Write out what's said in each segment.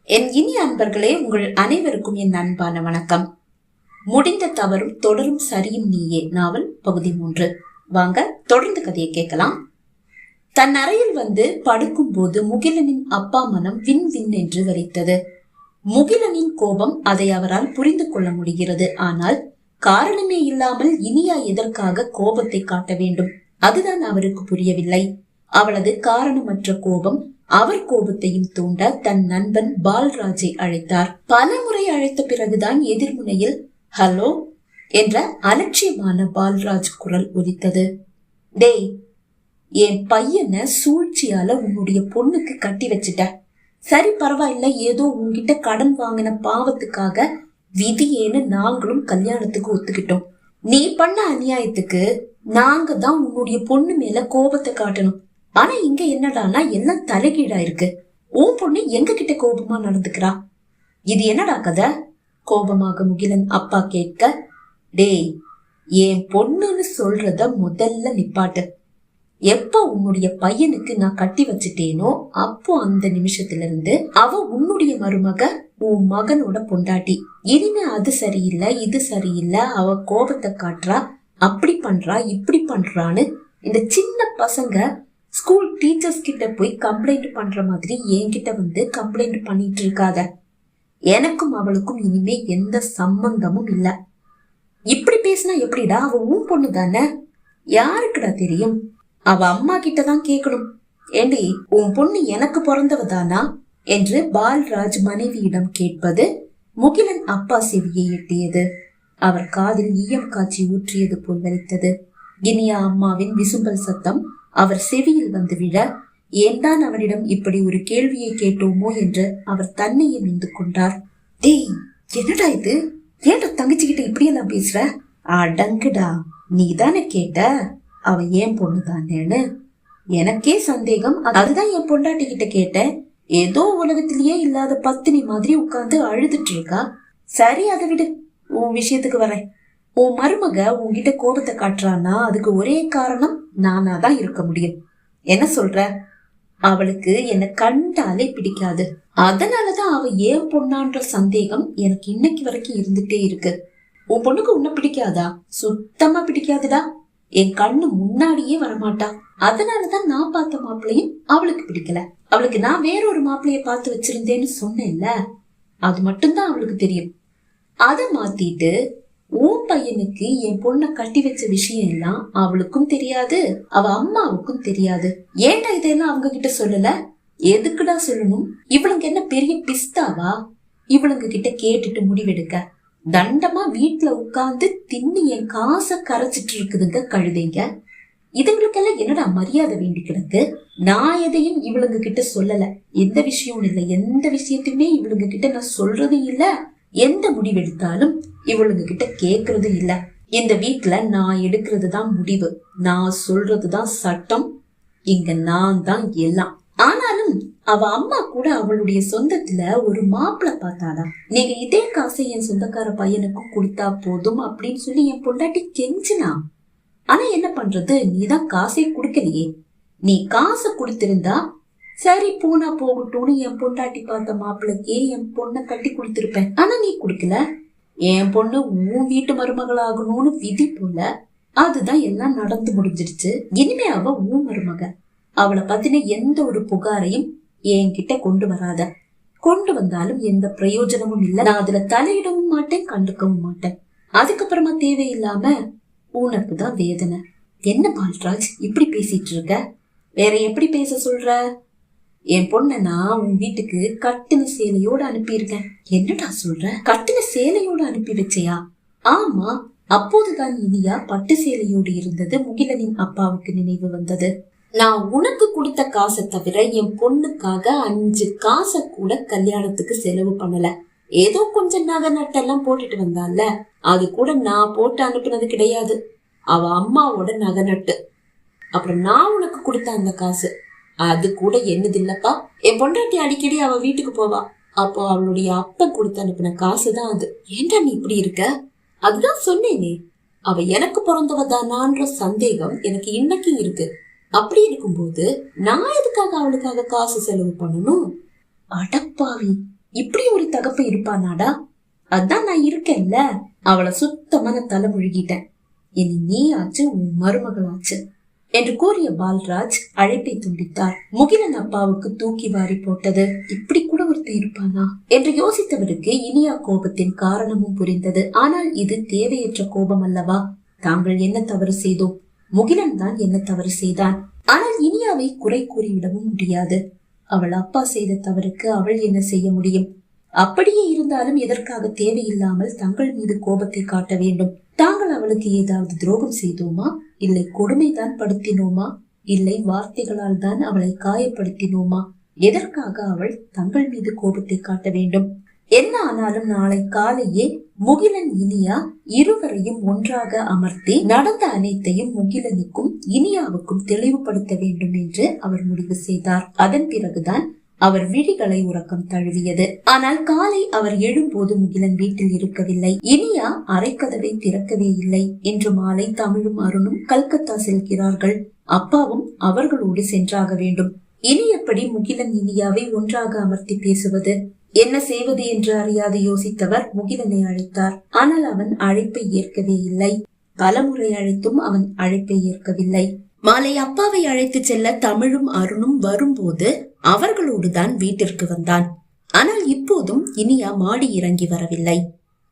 என் இனிய அன்பர்களே, உங்கள் அனைவருக்கும் என் அன்பான வணக்கம். முடிந்த தவறும் தொடரும் சரியும் நீயே நாவல் பகுதி 3. வாங்க தொடர்ந்து கதையை கேட்கலாம். தன் அறையில் வந்து படுக்கும் போது முகிலனின் அப்பா மனம் வின் வின் என்று வலித்தது. முகிலனின் கோபம், அதை அவரால் புரிந்து கொள்ள முடிகிறது. ஆனால் காரணமே இல்லாமல் இனியா எதற்காக கோபத்தை காட்ட வேண்டும்? அதுதான் அவருக்கு புரியவில்லை. அவளது காரணமற்ற கோபம் அவர் கோபத்தையும் தூண்ட தன் நண்பன் பால்ராஜை அழைத்தார். பல முறை அழைத்த பிறகுதான் எதிர்முனையில் ஹலோ என்ற அலட்சியமான பால்ராஜ் குரல் ஒலித்தது. டேய், என் பையனை சூழ்ச்சியால உன்னுடைய பொண்ணுக்கு கட்டி வச்சுட்ட. சரி, பரவாயில்ல, ஏதோ உன்கிட்ட கடன் வாங்கின பாவத்துக்காக விதியேன்னு நாங்களும் கல்யாணத்துக்கு ஒத்துக்கிட்டோம். நீ பண்ண அநியாயத்துக்கு நாங்க தான் உன்னுடைய பொண்ணு மேல கோபத்தை காட்டணும். ஆனா இங்க என்னடானா எல்லாம் தலைகீழா இருக்கு. உன் பொண்ணு எங்க கிட்ட கோபமா நடந்துக்கிறா. இது என்னடா கதை? கோபமாக முகிலன் அப்பா கேட்க, டேய், என் பொண்ணுன்னு சொல்றத முதல்ல நிப்பாட்டு. எப்ப உன்னுடைய பையனுக்கு நான் கட்டி வச்சுட்டேனோ அப்போ அந்த நிமிஷத்துல இருந்து அவ உன்னுடைய மருமக, உன் மகனோட பொண்டாட்டி. இனிமே அது சரியில்லை, இது சரியில்லை, அவ கோபத்தை காட்டுறா, அப்படி பண்றா, இப்படி பண்றான்னு இந்த சின்ன பசங்க ஸ்கூல் டீச்சர்ஸ் கிட்ட போய் கம்ப்ளைண்ட் பண்ற மாதிரி என்கிட்ட வந்து கம்ப்ளைண்ட் பண்ணிட்டு இருக்காத. எனக்கும் அவளுக்கும் இனிமே எந்த சம்பந்தமும் இல்ல. இப்படி பேசினா எப்படிடா? அவ உன் பொண்ணு தானே, யாருக்குடா தெரியும்? அவ அம்மா கிட்டதான் கேட்கணும். ஏண்டி, உன் பொண்ணு எனக்கு பிறந்தவதானா என்று பால்ராஜ் மனைவியிடம் கேட்பது முகிலன் அப்பா செவியை எட்டியது. அவர் காதில் ஈயம் காய்ச்சி ஊற்றியது போல் வலித்தது. இனியா அம்மாவின் விசும்பல் சத்தம் அவர் செவியில் வந்து விழ, ஏன்தான் அவனிடம் இப்படி ஒரு கேள்வியை கேட்டோமோ என்று அவர் தன்னையே நின்று கொண்டார். டேய், என்னடா இது? ஏன்டா தங்கச்சிக்கிட்ட இப்படியெல்லாம் பேசுற? அடங்குடா, நீ தானே கேட்ட அவ ஏன் பொண்ணு தானேன்னு. எனக்கே சந்தேகம். அதுதான் என் பொண்டாட்டி கிட்ட கேட்டேன். ஏதோ உலகத்திலேயே இல்லாத பத்தினி மாதிரி உட்கார்ந்து அழுதுட்டு இருக்கா. சரி, அதை விடு, உன் விஷயத்துக்கு வரேன். உன் மருமக உன்கிட்ட கோபத்தை காட்டுறான்னா அதுக்கு ஒரே காரணம் நானா தான் இருக்க முடியும். என்ன சொல்ற? அவளுக்கு என்ன கண்டாலே பிடிக்காது. அதனாலதான் அவ ஏன் பொண்ணான்ற சந்தேகம் எனக்கு இன்னைக்கு வரைக்கும் இருந்துட்டே இருக்கு. உன் பொண்ணுக்கு உன்ன பிடிக்காதா? சுத்தமா பிடிக்காதுடா. என் கண்ணு முன்னாடியே வரமாட்டா. அதனாலதான் நான் பார்த்த மாப்பிள்ளையும் அவளுக்கு பிடிக்கல. அவளுக்கு நான் வேறொரு மாப்பிள்ளைய பார்த்து வச்சிருந்தேன்னு சொன்னேன்ல, அது மட்டும்தான் அவளுக்கு தெரியும். அத மாத்திட்டு உன் பையனுக்கு என் பொண்ணை கட்டி வச்ச விஷயம் எல்லாம் அவளுக்கும் தெரியாது, அவ அம்மாவுக்கும் தெரியாது. ஏன்டா இதெல்லாம் அவங்க கிட்ட சொல்லல? எதுக்குடா சொல்லணும்? இவளுங்க என்ன பெரிய பிஸ்தாவா? இவளுங்க கிட்ட கேட்டுட்டு முடிவெடுக்க தண்டமா வீட்டுல உட்கார்ந்து தின்னு என் காசை கரைச்சிட்டு இருக்குதுங்க கழுதைங்க. இதுங்களுக்கெல்லாம் என்னடா மரியாதை வேண்டி கிடக்கு? நான் எதையும் இவளுங்க கிட்ட சொல்லல. எந்த விஷயம் இல்ல, எந்த விஷயத்தையுமே இவளுங்க கிட்ட நான் சொல்றதும் இல்ல. எந்த முடிவெடுத்தாலும் இவளுங்க கிட்ட கேக்குறதும் இல்ல. இந்த வீட்டுல நான் எடுக்கிறது தான் முடிவு, நான் சொல்றதுதான் சட்டம். இங்க நான் தான் எல்லாம். ஆனாலும் அவ அம்மா கூட அவளுடைய சொந்தத்துல ஒரு மாப்பிள்ள பார்த்தாளா? நீங்க இதே காசை என் சொந்தக்கார பையனுக்கும் கொடுத்தா போதும் அப்படின்னு சொல்லி என் பொண்டாட்டி கெஞ்சினா. ஆனா என்ன பண்றது, நீதான் காசை குடுக்கலையே. நீ காசை கொடுத்திருந்தா சரி, பூனா போகட்டும்னு என் பொண்டாட்டி பார்த்த மாப்பிள்ளைக்கே என் பொண்ணை கட்டி கொடுத்திருப்பேன். ஆனா நீ குடுக்கல. என் பொண்ணு உன் வீட்டு மருமகளாகணும்னு விதி போல அதுதான் எல்லாம் நடந்து முடிஞ்சிருச்சு. இனிமே அவ உன் மருமக. அவளை பத்தின எந்த ஒரு புகாரையும் என்கிட்ட கொண்டு வராத. கொண்டு வந்தாலும் எந்த பிரயோஜனமும் இல்ல. நான் அதுல தலையிடவும் மாட்டேன், கண்டுக்கவும் மாட்டேன். அதுக்கப்புறமா தேவையில்லாம உனக்குதான் வேதனை. என்ன பால்ராஜ் இப்படி பேசிட்டு இருக்க? வேற எப்படி பேச சொல்ற? என் பொண்ண நான் உன் வீட்டுக்கு கட்டின சேலையோட அனுப்பியிருக்கேன். என்னடா சொல்ற? கட்டின சேலையோட அனுப்பி வச்சையா? ஆமா, அப்போதுதான் இனியா பட்டு சேலையோடு இருந்தது முகிலனின் அப்பாவுக்கு நினைவு வந்தது. நான் உனக்கு கொடுத்த காசை தவிர என் பொண்ணுக்காக 5 காசை கூட கல்யாணத்துக்கு செலவு பண்ணல. ஏதோ கொஞ்சம் நகை நட்டெல்லாம் போட்டுட்டு வந்தால, அது கூட நான் போட்டு அனுப்புனது கிடையாது. அவ அம்மாவோட நகை நட்டு. அப்புறம் நான் உனக்கு கொடுத்த அந்த காசு அது கூட என்னது இல்லப்பா. என் பொண்டாட்டி அடிக்கடி அவ வீட்டுக்கு போவா. அப்போ அவளுடைய அப்பன் கொடுத்து அனுப்பின காசுதான் அது. ஏன்டா நீ இப்படி இருக்க? அதுதான் சொன்னேனே, அவ எனக்கு பிறந்தவ தானான்ற சந்தேகம் எனக்கு இன்னைக்கு இருக்கு. அப்படி இருக்கும்போது நான் எதுக்காக அவளுக்காக காசு செலவு பண்ணணும்? அடப்பாவி, இப்படி ஒரு தகப்ப இருப்பானாடா? அதான் நான் இருக்கேன்ல. அவளை சுத்தமான தலை முழுகிட்டேன். இனி நீ ஆச்சு, உன் மருமகளாச்சு என்று கூறிய பால்ராஜ் அழைப்பை துண்டித்தார். முகிலன் அப்பாவுக்கு தூக்கி வாரி போட்டது. இப்படி கூட ஒருத்தர் இருப்பானா என்று யோசித்தவருக்கு இனியா கோபத்தின் காரணமும் புரிந்தது. ஆனால் இது தேவையற்ற கோபம் அல்லவா? தாங்கள் என்ன தவறு செய்தோம்? முகிலன் தான் என்ன தவறு செய்தான்? ஆனால் இனியாவை குறை கூறிவிடவும் முடியாது. அவள் அப்பா செய்த தவறுக்கு அவள் என்ன செய்ய முடியும்? அப்படியே இருந்தாலும் எதற்காக தேவையில்லாமல் தங்கள் மீது கோபத்தை காட்ட வேண்டும்? தாங்கள் அவளுக்கு ஏதாவது துரோகம் செய்தோமா? இல்லை கொடுமைதான் படுத்தினோமா? இல்லை வார்த்தைகளால் தான் அவளை காயப்படுத்தினோமா? எதற்காக அவள் தங்கள் மீது கோபத்தை காட்ட வேண்டும்? என்ன ஆனாலும் நாளை காலையே முகிலன் இனியா இருவரையும் ஒன்றாக அமர்த்தி நடந்த அனைத்தையும் முகிலனுக்கும் இனியாவுக்கும் தெளிவுபடுத்த வேண்டும் என்று அவர் முடிவு செய்தார். அதன் பிறகுதான் அவர் விழிகளை உறக்கம் தழுவியது. ஆனால் காலை அவர் எழும்போது முகிலன் வீட்டில் இருக்கவில்லை. இனியா அரைக்கதவை திறக்கவே இல்லை. இன்று மாலை தமிழும் அருணும் கல்கத்தா செல்கிறார்கள். அப்பாவும் அவர்களோடு சென்றாக வேண்டும். இனி எப்படி முகிலன் இனியாவை ஒன்றாக அமர்த்தி பேசுவது? என்ன செய்வது என்று அறியாது யோசித்தவர் முகிலனை அழைத்தார். ஆனால் அவன் அழைப்பை ஏற்கவே இல்லை. பலமுறை அழைத்தும் அவன் அழைப்பை ஏற்கவில்லை. மாலை அப்பாவை அழைத்து செல்ல தமிழும் அருணும் வரும்போது அவர்களோடுதான் வீட்டிற்கு வந்தான். ஆனால் இப்போதும் இனியா மாடி இறங்கி வரவில்லை.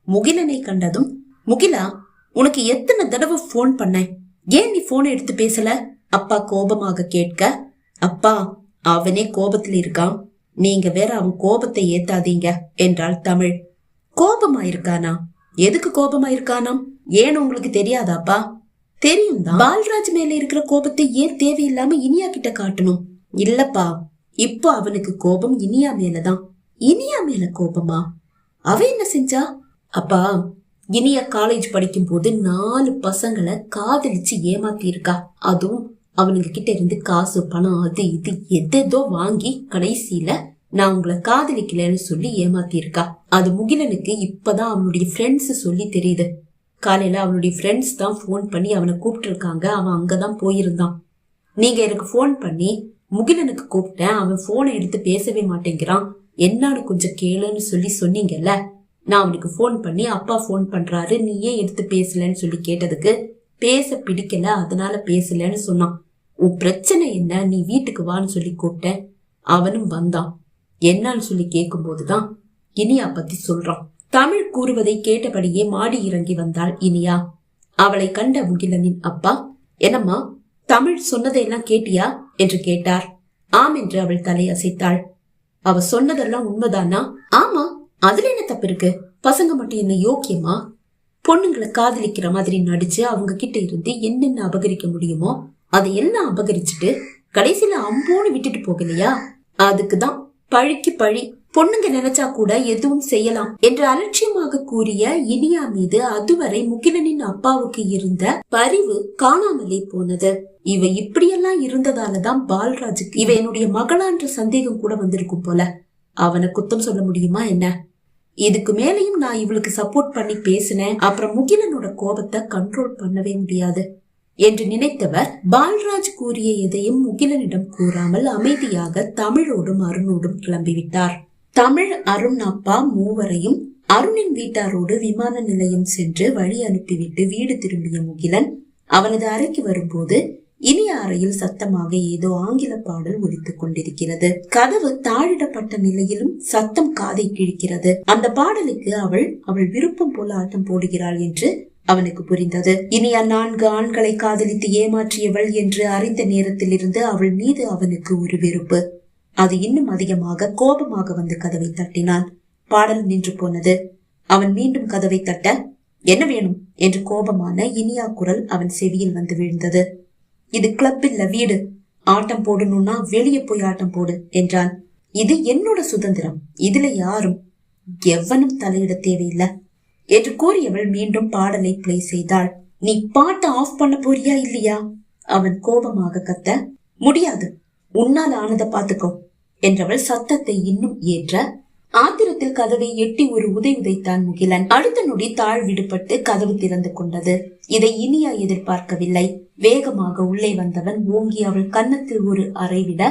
முகிலனை கண்டதும், முகிலா, உனக்கு எத்தனை தடவை போன் பண்ண? ஏன் நீ போனை எடுத்து பேசல? அப்பா கோபமாக கேட்க, அப்பா அவனே கோபத்தில் இருக்கான், நீங்க வேற அவன் கோபத்தை ஏத்தாதீங்க என்றாள் தமிழ். கோபமா இருக்கானா? எதுக்கு கோபமா இருக்கானாம்? ஏன்னு உங்களுக்கு தெரியாதாப்பா? தெரியும் தான். பால்ராஜ் மேல இருக்கிற கோபத்தை ஏன் தேவையில்லாம இனியா கிட்ட காட்டணும்? இல்லப்பா, இப்போ அவனுக்கு கோபம் இனியா மேலதான். இனியா மேல கோபமா? அவ என்ன செஞ்சா? அப்பா, இனியா காலேஜ் படிக்கும் போது 4 பசங்களை காதலிச்சு ஏமாத்தி இருக்கா. அதுவும் அவனுங்க கிட்ட இருந்து காசு பணம் அது இது எதோ வாங்கி கடைசியில நான் உங்களை காதலிக்கலன்னு சொல்லி ஏமாத்தி இருக்கா. அது முகிலனுக்கு இப்பதான் அவனுடைய ஃப்ரெண்ட்ஸ் சொல்லி தெரியுது. காலையில அவனுடைய ஃப்ரெண்ட்ஸ் தான் போன் பண்ணி அவனை கூப்பிட்டு இருக்காங்க. அவன் அங்கதான் போயிருந்தான். நீங்க எனக்கு போன் பண்ணி முகிலனுக்கு கூப்பிட்டேன், அவன் போனை எடுத்து பேசவே மாட்டேங்கிறான், என்னான்னு கொஞ்சம் கேளுன்னு சொல்லி சொன்னீங்கல்ல. நான் அவனுக்கு போன் பண்ணி அப்பா போன் பண்றாரு, நீ ஏன் எடுத்து பேசலன்னு சொல்லி கேட்டதுக்கு பேச பிடிக்கல, அதனால பேசலன்னு சொன்னான். உன் பிரச்சனை என்ன, நீ வீட்டுக்கு வான்னு சொல்லி கூப்பிட்டேன், அவனும் வந்தான். என்னன்னு சொல்லி கேட்கும் போதுதான் இனியா பத்தி சொல்றான். தமிழ் கூறுவதை கேட்டபடியே மாடி இறங்கி வந்தாள் இனியா. அவளை கண்ட முகிலனின் அப்பா, என்னம்மா தமிழ் சொன்னதையெல்லாம் கேட்டியா என்று கேட்டார். ஆம் என்று அவள் தலை அசைத்தாள். அவ சொன்னதெல்லாம் உண்மைதானா? ஆமா, அதுல என்ன தப்பு இருக்கு? பசங்க மட்டும் என்ன யோக்கியமா? பொண்ணுங்களை காதலிக்கிற மாதிரி நடிச்சு அவங்க கிட்ட இருந்து என்னென்ன அபகரிக்க முடியுமோ அதையெல்லாம் அபகரிச்சுட்டு கடைசியில அம்போன்னு விட்டுட்டு போகலையா? அதுக்குதான் பழிக்கு பழி. பொண்ணுங்க நினைச்சா கூட எதுவும் செய்யலாம் என்று அலட்சியமாக கூறிய இனியா மீது அதுவரை முகிலனின் அப்பாவுக்கு இருந்த பரிவு காணாமலே போனது. இவ இப்படியெல்லாம் இருந்ததாலதான் பால்ராஜுக்கு இவ என்னுடைய மகளான்ற சந்தேகம் கூட வந்திருக்கும் போல. அவனை குத்தம் சொல்ல முடியுமா என்ன? இதுக்கு மேலையும் நான் இவளுக்கு சப்போர்ட் பண்ணி பேசினேன், அப்புறம் முகிலனோட கோபத்தை கண்ட்ரோல் பண்ணவே முடியாது என்று நினைத்தவர் பால்ராஜ் கூறிய எதையும் முகிலனிடம் கூறாமல் அமைதியாக தமிழோடும் அருணோடும் கிளம்பிவிட்டார். தமிழ், அருண் அப்பா மூவரையும் அருணின் வீட்டாரோடு விமான நிலையம் சென்று வழி அனுப்பிவிட்டு வீடு திரும்பிய முகிலன் அவனது அறைக்கு வரும்போது இனிய அறையில் சத்தமாக ஏதோ ஆங்கில பாடல் ஒலித்துக் கொண்டிருக்கிறது. கதவு தாழிடப்பட்ட நிலையிலும் சத்தம் காதை கிழிக்கிறது. அந்த பாடலுக்கு அவள் விருப்பம் போல ஆட்டம் போடுகிறாள் என்று அவனுக்கு புரிந்தது. இனியா 4 ஆண்களை காதலித்து ஏமாற்றியவள் என்று அறிந்த நேரத்தில் இருந்து அவள் மீது அவனுக்கு ஒரு வெறுப்பு. அது இன்னும் அதிகமாக கோபமாக வந்து கதவை தட்டினான். பாடல் நின்று போனது. அவன் மீண்டும் கதவை தட்ட, என்ன வேணும் என்று கோபமான இனியா குரல் அவன் செவியில் வந்து விழுந்தது. இது கிளப் இல்ல, வீடு. ஆட்டம் போடணும்னா வெளியே போய் ஆட்டம் போடு என்றான். இது என்னோட சுதந்திரம், இதுல யாரும் எவனும் தலையிட தேவையில்லை என்று கூறியவள் மீண்டும் பாடலை பிளே செய்தாள். நீ பாட்டை ஆஃப் பண்ண போறியா இல்லையா? அவன் கோபமாக கத்த, முடியாது, உன்னால் ஆனதை பாத்துக்கோ என்றவள் சத்தத்தை இன்னும் ஏற்ற ஆத்திரத்தில் கதவை எட்டி ஒரு உதைத்தான் முகிலன். அடுத்த நொடி தாழ் விடுபட்டு கதவு திறந்து கொண்டது. இதை இனியா எதிர்பார்க்கவில்லை. வேகமாக உள்ளே வந்தவன் ஓங்கி அவள் கன்னத்தில் ஒரு அறை விட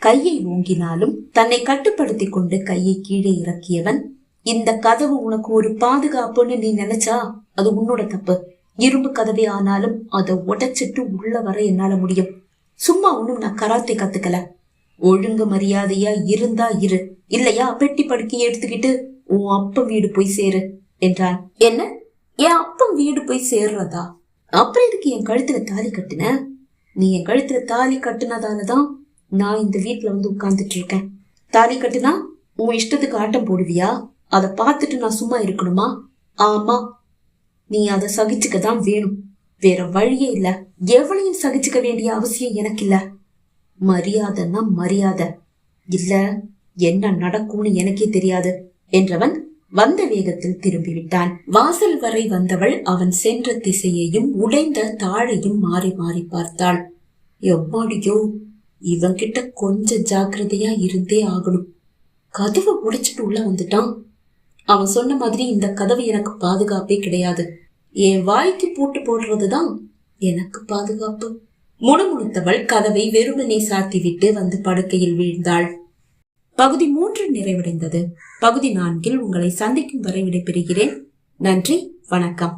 கையை ஓங்கினாலும் தன்னை கட்டுப்படுத்திக் கொண்டு கையை கீழே இறக்கியவன், இந்த கதவு உனக்கு ஒரு பாதுகாப்புன்னு நீ நினைச்சா அது உன்னோட தப்பு. இரும்பு கதவே ஆனாலும் அதை உடைச்சிட்டு உள்ள வர என்னால முடியும். சும்மா ஒண்ணும் நான் கராத்தே கத்துக்கல. ஒழுங்கு மரியாதையா இருந்தா இரு, இல்லையா பெட்டி படுக்கையை எடுத்துக்கிட்டு உன் அப்பன் வீடு போய் சேரு என்றான். என்ன, என் அப்பன் வீடு போய் சேர்றதா? அப்புறம் இதுக்கு என் கழுத்துல தாலி கட்டுன? நீ என் கழுத்துல தாலி கட்டுனதாலதான் நான் இந்த வீட்டுல வந்து உட்கார்ந்துட்டு இருக்கேன். தாலி கட்டுனா உன் இஷ்டத்துக்கு ஆட்டம் போடுவியா? அதை பார்த்துட்டு நான் சும்மா இருக்கணுமா? ஆமா, நீ அதை சகிச்சுக்கதான் வேணும். வேற வழியே இல்ல. எவளையும் சகிச்சுக்க வேண்டிய அவசியம் எனக்கு இல்ல. மரியாதைன்னா மரியாதை, இல்ல என்ன நடக்கும்னு எனக்கே தெரியாது என்றவன் வந்த வேகத்தில் திரும்பிவிட்டான். வாசல் வரை வந்தவள் அவன் சென்ற திசையையும் உடைந்த தாழையும் மாறி மாறி பார்த்தாள். எவ்வாடியோ, இவன்கிட்ட கொஞ்சம் ஜாக்கிரதையா இருந்தே ஆகணும். கதவை உடைச்சிட்டு உள்ள வந்துட்டான். அவன் சொன்ன மாதிரி இந்த கதவு எனக்கு பாதுகாப்பே கிடையாது. என் வாய்க்கு பூட்டு போடுறதுதான் எனக்கு பாதுகாப்பு. முணுமுணுத்தவள் கதவை வெறுமனே சாத்திவிட்டு வந்து படுக்கையில் வீழ்ந்தாள். பகுதி 3 நிறைவடைந்தது. பகுதி 4 உங்களை சந்திக்கும் வரை விடைபெறுகிறேன். நன்றி, வணக்கம்.